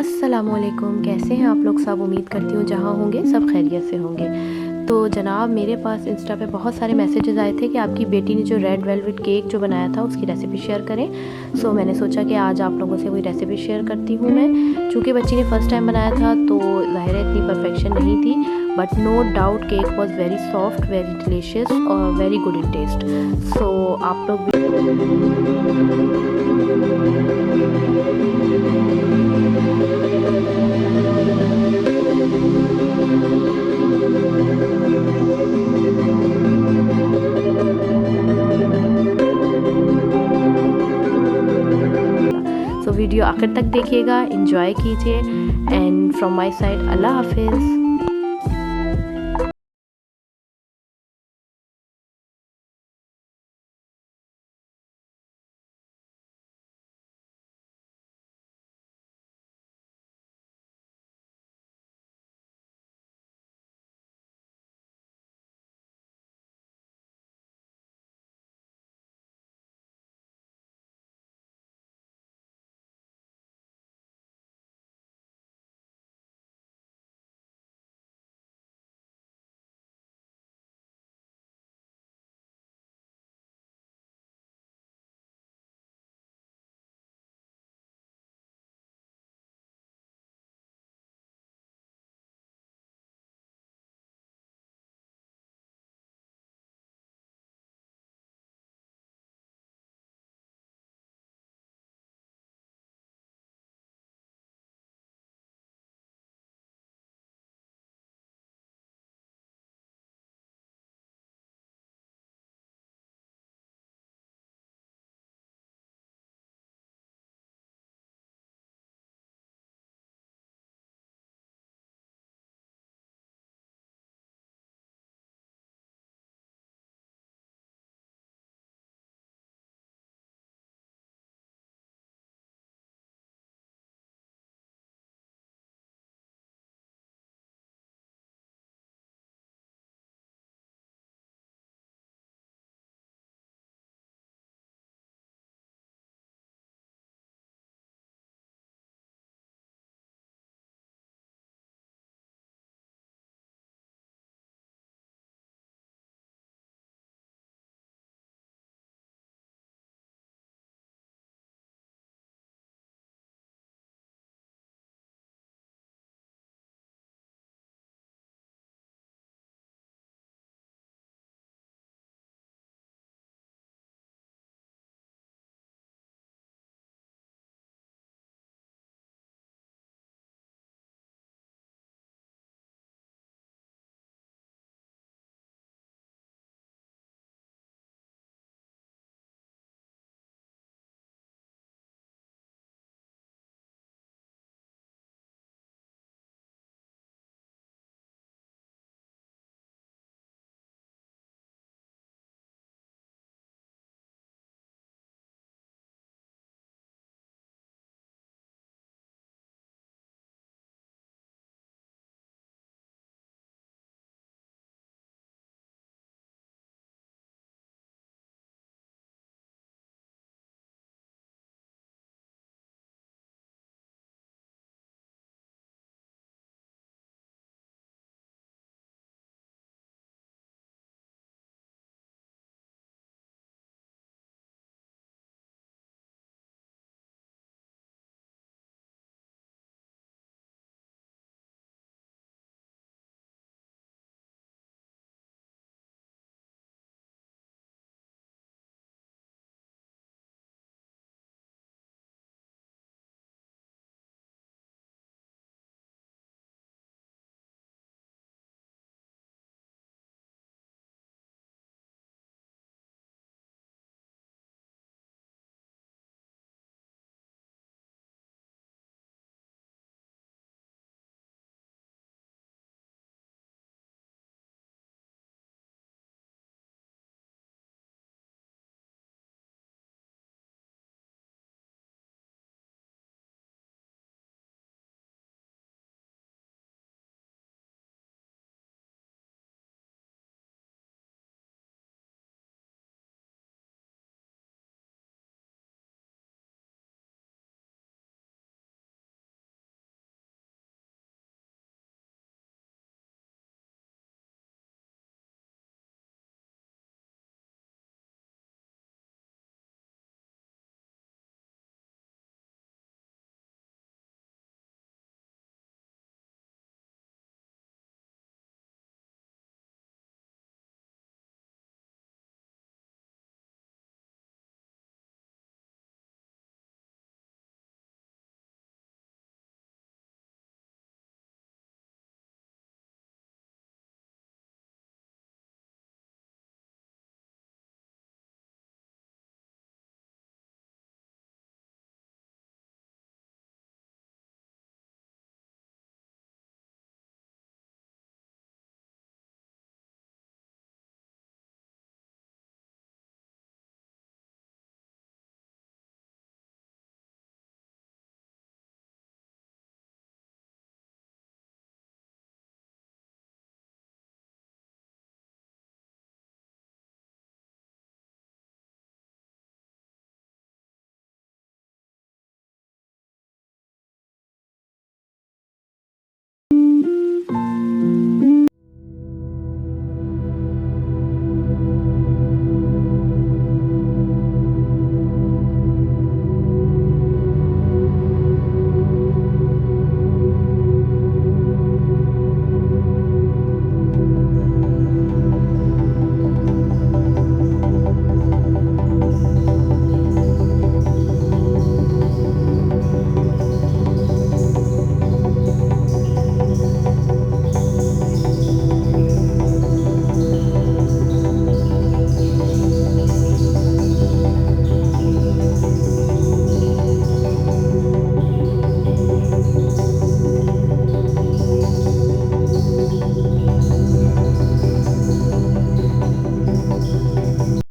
अस्सलामुअलैकुम, कैसे हैं आप लोग सब। उम्मीद करती हूँ जहाँ होंगे सब खैरियत से होंगे। तो जनाब, मेरे पास इंस्टा पे बहुत सारे मैसेजेस आए थे कि आपकी बेटी ने जो रेड वेलवेट केक जो बनाया था उसकी रेसिपी शेयर करें। सो मैंने सोचा कि आज आप लोगों से वही रेसिपी शेयर करती हूँ मैं। चूँकि बच्ची ने फ़र्स्ट टाइम बनाया था तो ज़ाहिर है इतनी परफेक्शन नहीं थी, but no doubt cake was very soft, very delicious और very good in taste. So आप लोग भी वीडियो आखिर तक देखिएगा, एंजॉय कीजिए। एंड फ्रॉम माय साइड अल्लाह हाफिज़।